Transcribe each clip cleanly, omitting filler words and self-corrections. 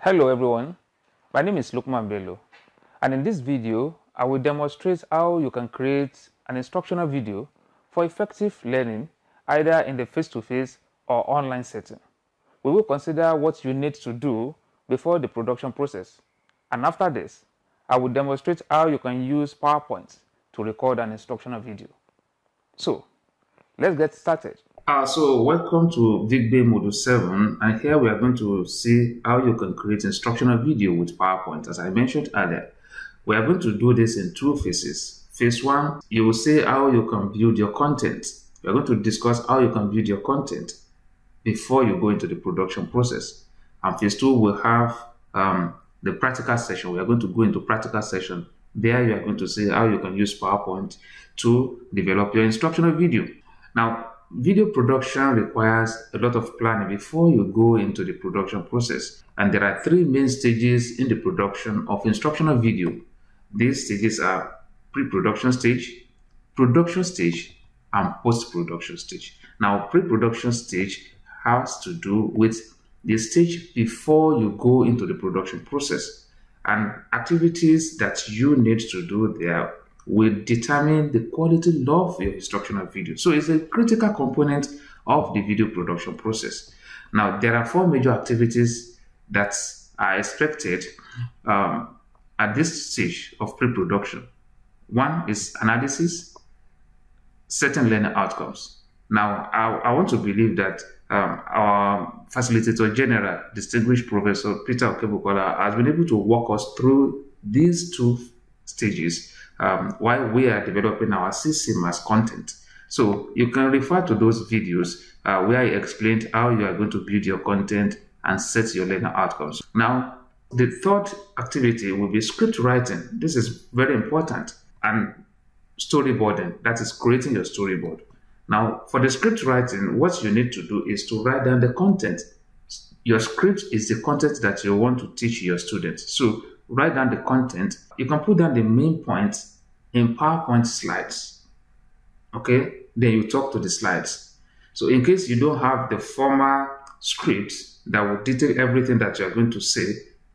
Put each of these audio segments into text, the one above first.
Hello everyone, my name is Lukman Bello, and in this video I will demonstrate how you can create an instructional video for effective learning either in the face-to-face or online setting. We will consider what you need to do before the production process, and after this I will demonstrate how you can use PowerPoint to record an instructional video. So let's get started. So welcome to VicBay Module 7, and here we are going to see how you can create instructional video with PowerPoint. As I mentioned earlier, we are going to do this in two phases. Phase 1, you will see how you can build your content. We are going to discuss how you can build your content before you go into the production process. And Phase 2 will have the practical session. We are going to go into practical session. There you are going to see how you can use PowerPoint to develop your instructional video. Now, video production requires a lot of planning before you go into the production process. And there are three main stages in the production of instructional video. These stages are pre-production stage, production stage, and post-production stage. Now, pre-production stage has to do with the stage before you go into the production process. And activities that you need to do there will determine the quality of your instructional video. So it's a critical component of the video production process. Now, there are four major activities that are expected at this stage of pre-production. One is analysis, certain learning outcomes. Now, I want to believe that our Facilitator General, distinguished Professor Peter Okebukola, has been able to walk us through these two stages while we are developing our CCMAS content. So you can refer to those videos where I explained how you are going to build your content and set your learning outcomes. Now, the third activity will be script writing. This is very important. And storyboarding, that is creating your storyboard. Now, for the script writing, what you need to do is to write down the content. Your script is the content that you want to teach your students. So write down the content. You can put down the main points in PowerPoint slides. Okay, then you talk to the slides. So in case you don't have the formal script that will detail everything that you're going to say,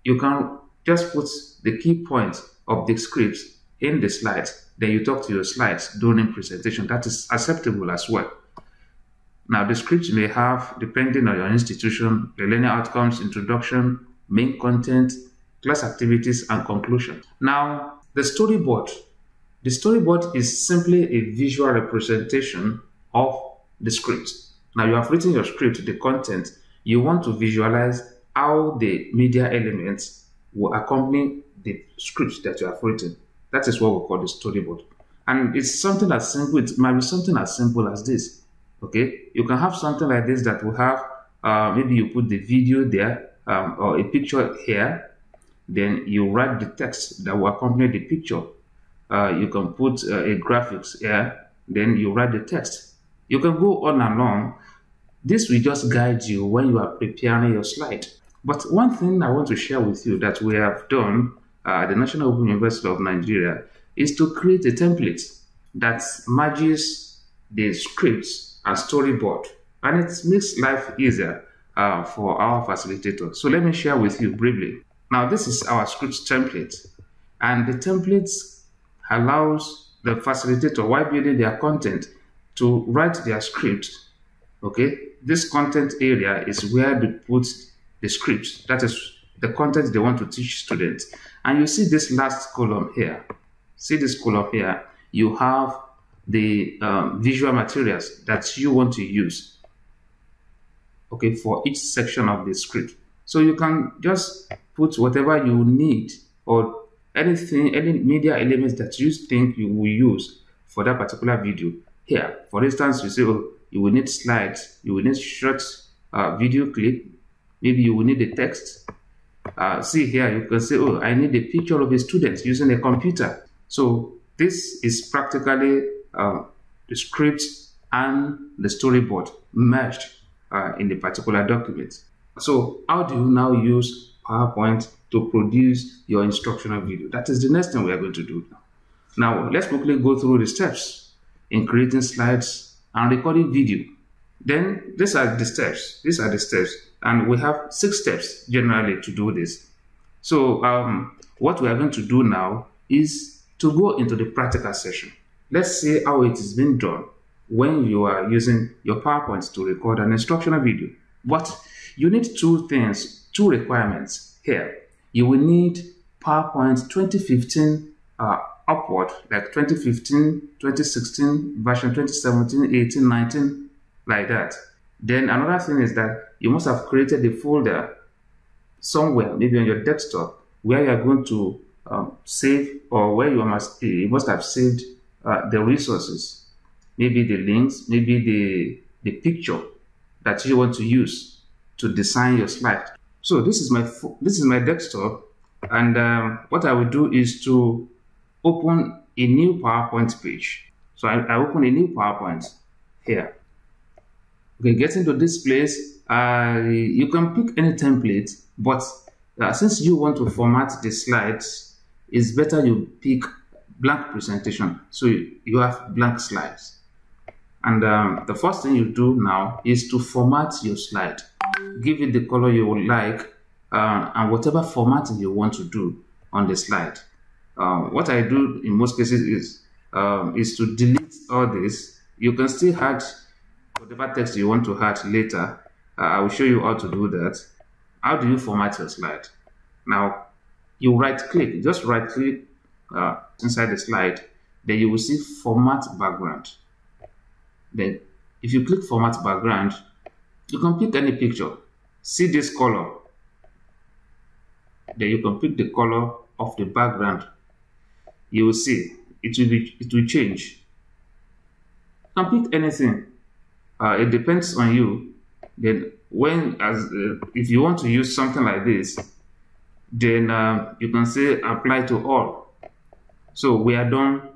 you can just put the key points of the script in the slides. Then you talk to your slides during presentation. That is acceptable as well. Now, the script may have, depending on your institution, the learning outcomes, introduction, main content, class activities, and conclusion. Now, the storyboard. The storyboard is simply a visual representation of the script. Now, you have written your script, the content. You want to visualize how the media elements will accompany the script that you have written. That is what we call the storyboard. And it's something as simple, it might be something as simple as this. Okay, you can have something like this that will have, maybe you put the video there or a picture here. Then you write the text that will accompany the picture. You can put a graphics here, then you write the text. You can go on and on. This will just guide you when you are preparing your slide. But one thing I want to share with you that we have done at the National Open University of Nigeria is to create a template that merges the scripts and storyboard. And it makes life easier for our facilitators. So let me share with you briefly. Now, this is our script template, and the template allows the facilitator, while building their content, to write their script. Okay, this content area is where they put the script. That is the content they want to teach students. And you see this last column here. See this column here. You have the visual materials that you want to use, okay, for each section of the script. So you can just put whatever you need or anything, any media elements that you think you will use for that particular video here. For instance, you say, oh, you will need slides, you will need short video clip, maybe you will need the text. See here, you can say, oh, I need a picture of a student using a computer. So this is practically the script and the storyboard merged in the particular document. So how do you now use PowerPoint to produce your instructional video? That is the next thing we are going to do now. Now, let's quickly go through the steps in creating slides and recording video. Then these are the steps. These are the steps And we have 6 steps generally to do this. So what we are going to do now is to go into the practical session. Let's see how it is being done when you are using your PowerPoint to record an instructional video. But you need 2 requirements here. You will need PowerPoint 2015 upward, like 2015, 2016, version 2017, 18, 19, like that. Then another thing is that you must have created a folder somewhere, maybe on your desktop, where you are going to save, or where you must have saved the resources, maybe the links, maybe the picture that you want to use to design your slide. So this is my desktop, and what I will do is to open a new PowerPoint page. So I open a new PowerPoint here. Okay, get into this place. You can pick any template, but since you want to format the slides, it's better you pick blank presentation, so you have blank slides. And the first thing you do now is to format your slide. Give it the color you would like, and whatever formatting you want to do on the slide. What I do in most cases is to delete all this. You can still add whatever text you want to add later. I will show you how to do that. How do you format your slide? Now, you right-click, just right-click inside the slide, then you will see Format Background. Then, if you click Format Background, you can pick any picture. See this color. Then you can pick the color of the background. You will see it will change. You can pick anything. It depends on you. Then if you want to use something like this, then you can say apply to all. So we are done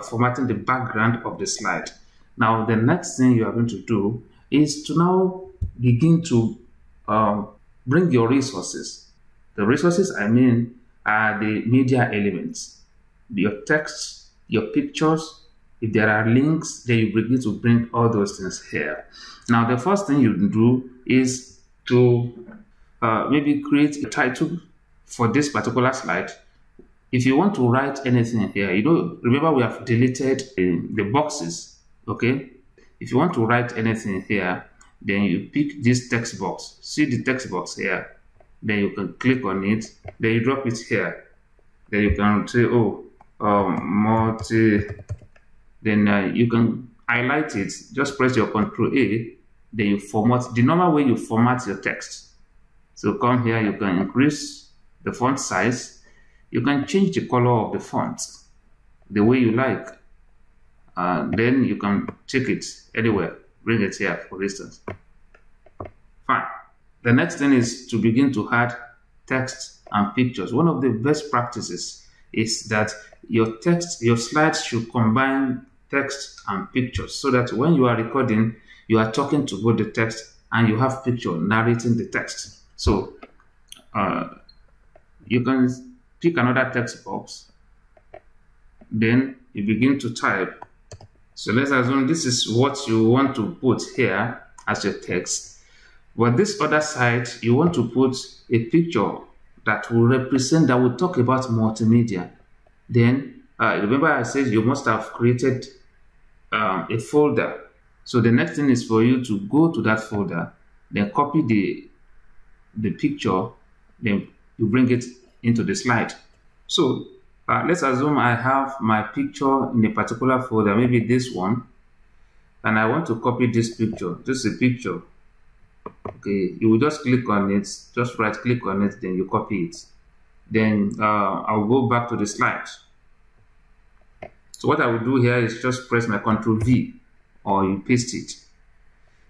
formatting the background of the slide. Now the next thing you are going to do is to now begin to bring your resources. The resources I mean are the media elements, your text, your pictures. If there are links, then you begin to bring all those things here. Now, the first thing you do is to maybe create a title for this particular slide. If you want to write anything here, remember we have deleted the boxes, okay? If you want to write anything here, then you pick this text box. See the text box here. Then you can click on it. Then you drop it here. Then you can say, multi. Then you can highlight it. Just press your Ctrl A. Then you format the normal way you format your text. So come here. You can increase the font size. You can change the color of the font the way you like. Then you can take it anywhere. Bring it here, for instance. Fine. The next thing is to begin to add text and pictures. One of the best practices is that your slides should combine text and pictures, so that when you are recording, you are talking to both the text and you have picture narrating the text. So you can pick another text box. Then you begin to type. So let's assume this is what you want to put here as your text. But this other side, you want to put a picture that will talk about multimedia. Then remember I said you must have created a folder. So the next thing is for you to go to that folder, then copy the picture, then you bring it into the slide. So let's assume I have my picture in a particular folder, maybe this one, and I want to copy this picture. This is a picture. Okay, you will just click on it, just right click on it, then you copy it. Then I'll go back to the slide. So what I will do here is just press my Ctrl V, or you paste it.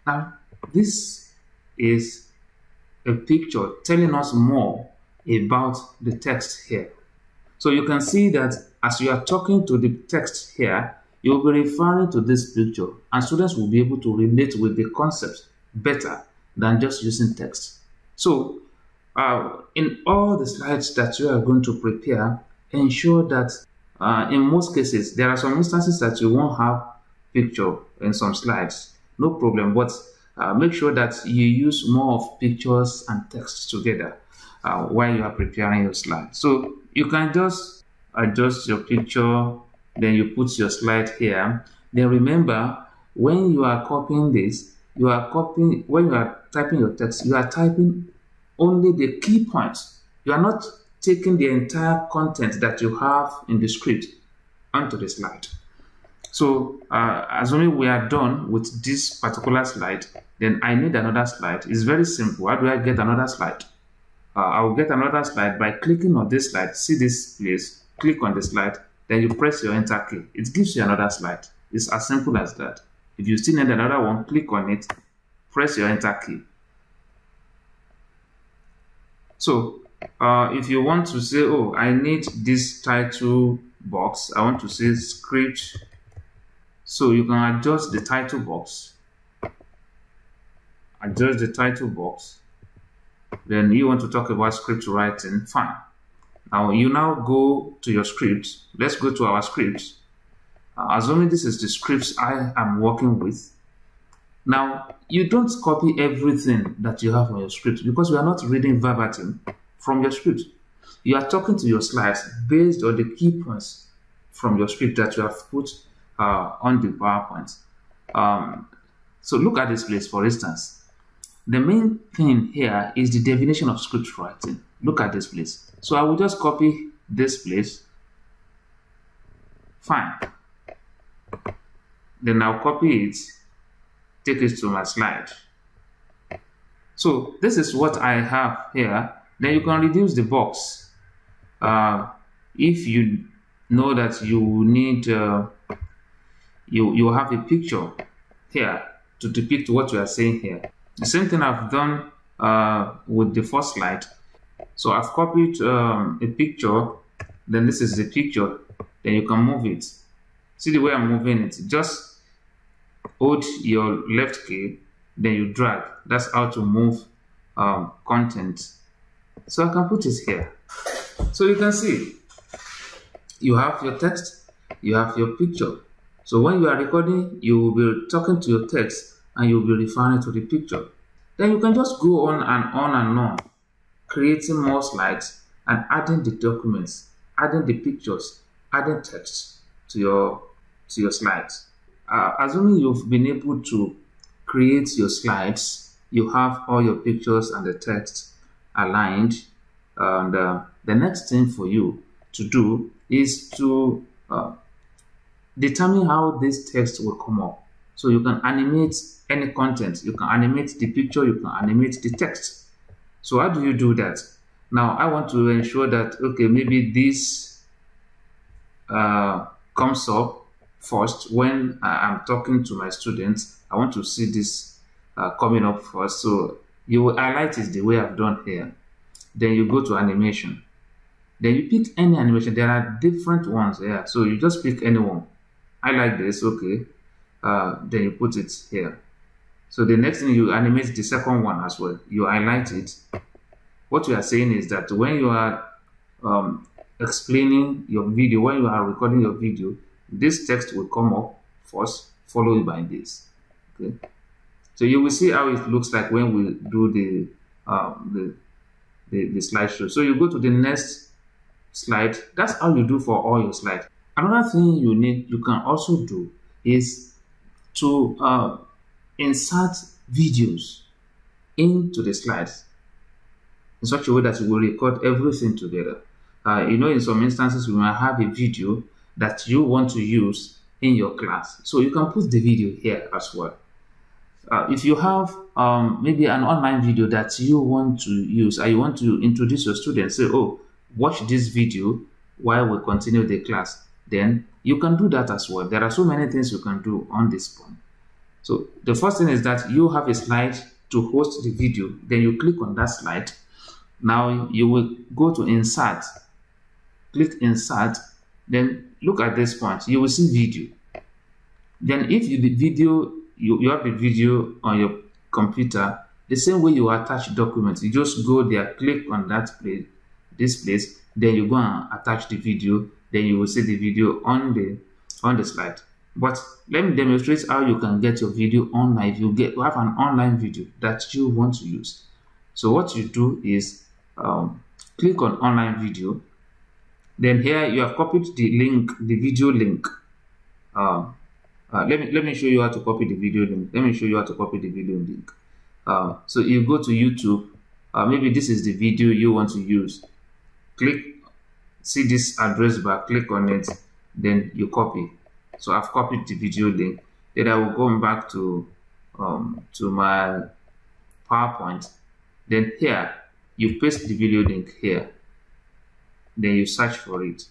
Now, this is a picture telling us more about the text here. So you can see that as you are talking to the text here, you'll be referring to this picture, and students will be able to relate with the concepts better than just using text. So in all the slides that you are going to prepare, ensure that in most cases, there are some instances that you won't have picture in some slides, no problem, but make sure that you use more of pictures and text together while you are preparing your slide. So you can just adjust your picture, then you put your slide here. Then remember, when you are copying this, when you are typing your text, you are typing only the key points. You are not taking the entire content that you have in the script onto the slide. So assuming we are done with this particular slide, then I need another slide. It's very simple. How do I get another slide? I will get another slide by clicking on this slide. See this place, click on the slide, then you press your enter key. It gives you another slide. It's as simple as that. If you still need another one, click on it, press your enter key. So if you want to say, oh, I need this title box, I want to say script. So you can adjust the title box. Adjust the title box. Then you want to talk about script writing, fine. Now you now go to your scripts. Let's go to our scripts. Assuming this is the scripts I am working with. Now you don't copy everything that you have on your script because we are not reading verbatim from your script. You are talking to your slides based on the key points from your script that you have put on the PowerPoint. So look at this place, for instance. The main thing here is the definition of script writing. Look at this place. So I will just copy this place. Fine. Then I'll copy it, take it to my slide. So this is what I have here. Then you can reduce the box. If you know that you need, you have a picture here to depict what you are saying here. The same thing I've done with the first slide. So I've copied a picture, then this is the picture, then you can move it. See the way I'm moving it? Just hold your left key, then you drag. That's how to move content. So I can put it here. So you can see, you have your text, you have your picture. So when you are recording, you will be talking to your text and you'll be referring to the picture. Then you can just go on and on, creating more slides and adding the documents, adding the pictures, adding text to your slides. Assuming you've been able to create your slides, you have all your pictures and the text aligned. And the next thing for you to do is to determine how this text will come up. So you can animate any content. You can animate the picture, you can animate the text. So how do you do that? Now I want to ensure that, okay, maybe this comes up first when I'm talking to my students. I want to see this coming up first. So you will highlight it the way I've done here. Then you go to animation. Then you pick any animation. There are different ones here. So you just pick any one. I like this, okay. Then you put it here. So the next thing, you animate the second one as well. You highlight it. What we are saying is that when you are explaining your video, when you are recording your video, this text will come up first, followed by this. Okay. So you will see how it looks like when we do the slideshow. So you go to the next slide. That's how you do for all your slides. Another thing you can also do is to insert videos into the slides in such a way that you will record everything together. In some instances, you might have a video that you want to use in your class. So you can put the video here as well. If you have maybe an online video that you want to use, or you want to introduce your students, say, oh, watch this video while we continue the class, then you can do that as well. There are so many things you can do on this point. So the first thing is that you have a slide to host the video. Then you click on that slide. Now you will go to insert. Click insert. Then look at this point. You will see video. Then if you have the video on your computer, the same way you attach documents, you just go there, click on this place, then you go and attach the video. Then you will see the video on the slide. But let me demonstrate how you can get your video online. If you have an online video that you want to use. So what you do is click on online video. Then here you have copied the link, the video link. Let me show you how to copy the video link. So you go to YouTube. Maybe this is the video you want to use. See this address bar, click on it, then you copy. So I've copied the video link. Then I will go back to my PowerPoint. Then here you paste the video link here. Then you search for it.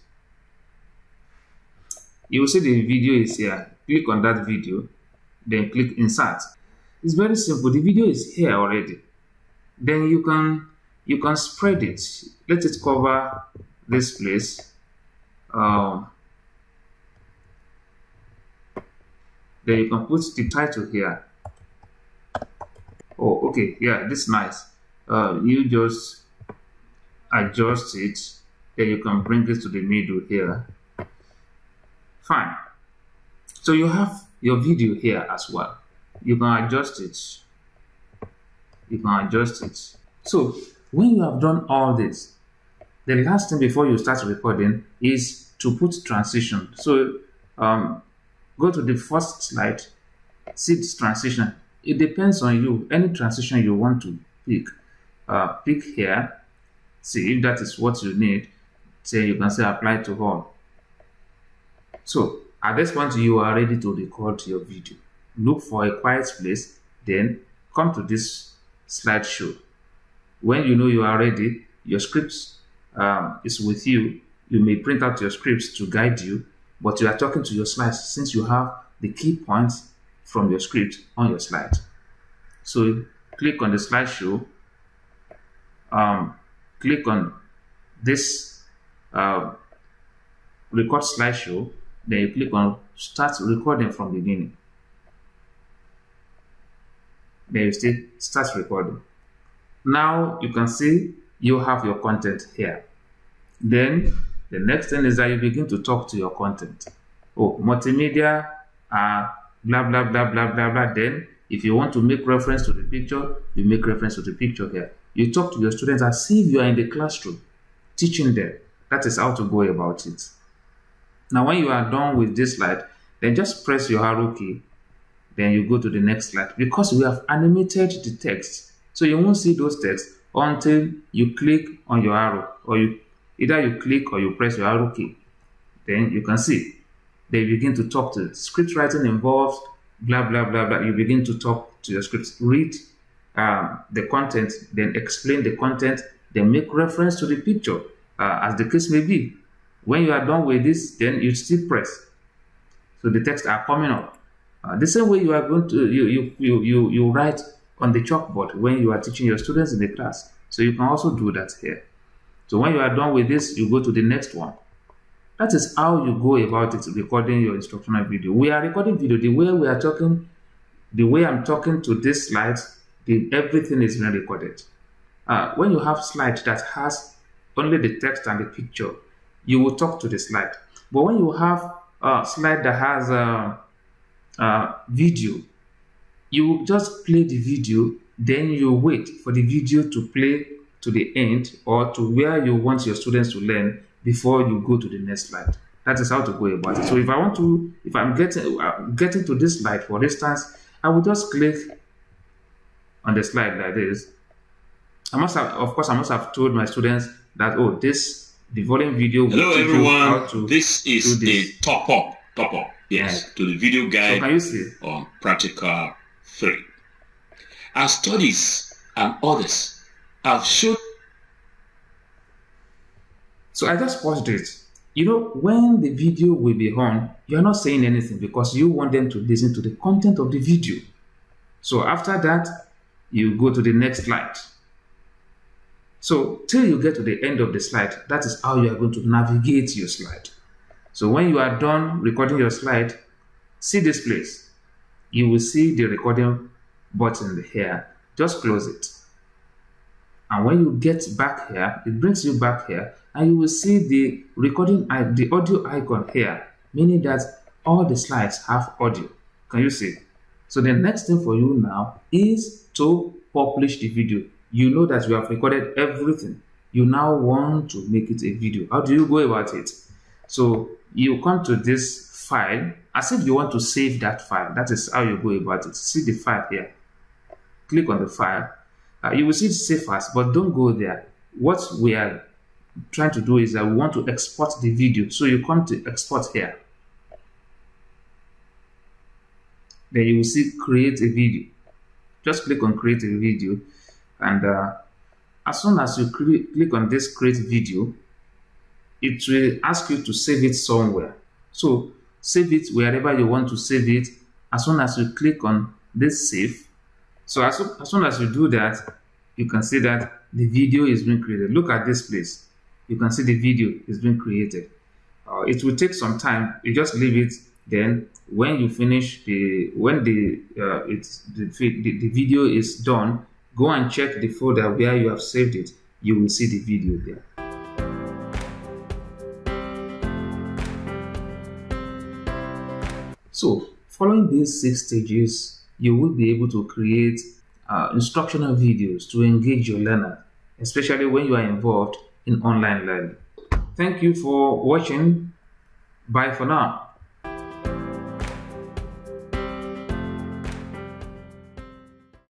You will see the video is here. Click on that video, then click insert. It's very simple. The video is here already. Then you can spread it. Let it cover this place. Then you can put the title here. Oh, okay. Yeah, this is nice. You just adjust it. Then you can bring it to the middle here. Fine. So you have your video here as well. You can adjust it. So when you have done all this, the last thing before you start recording is to put transition. So go to the first slide, see this transition. It depends on you. Any transition you want to pick, pick here. See if that is what you need. Say you can say apply to all. So at this point you are ready to record your video. Look for a quiet place, then come to this slideshow. When you know you are ready, your scripts is with you. You may print out your scripts to guide you, but you are talking to your slides since you have the key points from your script on your slide. So click on the slideshow. Click on this record slideshow. Then you click on start recording from the beginning. Then you start recording. Now you can see you have your content here. Then the next thing is that you begin to talk to your content. Oh, multimedia, blah, blah, blah, blah, blah, blah. Then if you want to make reference to the picture, you make reference to the picture here. You talk to your students as if you are in the classroom, teaching them. That is how to go about it. Now, when you are done with this slide, then just press your arrow key. Then you go to the next slide. Because we have animated the text, so you won't see those texts until you click on your arrow, or either you click or you press your arrow key. Then you can see. They begin to talk to script writing involves blah, blah, blah, blah. You begin to talk to your scripts. Read the content, then explain the content, then make reference to the picture, as the case may be. When you are done with this, then you still press. So the text are coming up. The same way you are going to you write on the chalkboard when you are teaching your students in the class. So you can also do that here. So when you are done with this, you go to the next one. That is how you go about it, recording your instructional video. We are recording video the way we are talking, the way I'm talking to this slide, everything is being recorded. When you have slide that has only the text and the picture, you will talk to the slide. But when you have a slide that has video, you will just play the video, then you wait for the video to play to the end or to where you want your students to learn before you go to the next slide. That is how to go about it. So if I'm getting to this slide, for instance, I will just click on the slide like this. Of course, I must have told my students that, oh, the following video will Hello teach everyone, you how to this is the top up, yes, to the video guide so can you see? on Practical 3. Our studies and others have shown. So I just paused it. You know, when the video will be on, you're not saying anything because you want them to listen to the content of the video. So after that, you go to the next slide. So till you get to the end of the slide, that is how you are going to navigate your slide. So when you are done recording your slide, see this place. You will see the recording button here. Just close it. And when you get back here, it brings you back here, and you will see the recording, the audio icon here, meaning that all the slides have audio. Can you see? So the next thing for you now is to publish the video. You know that you have recorded everything. You now want to make it a video. How do you go about it? So you come to this file as if you want to save that file. That is how you go about it. See the file here. Click on the file. You will see save as, but don't go there. What we are trying to do is that we want to export the video. So you come to export here. Then you will see create a video. Just click on create a video, and as soon as you click on this create video, it will ask you to save it somewhere. So save it wherever you want to save it as soon as you click on this save. So as soon as you do that, you can see that the video is being created. Look at this place. You can see the video is being created. It will take some time. You just leave it. Then when you finish the video is done, go and check the folder where you have saved it. You will see the video there. So following these 6 stages, you will be able to create instructional videos to engage your learner, especially when you are involved in online learning. Thank you for watching. Bye for now.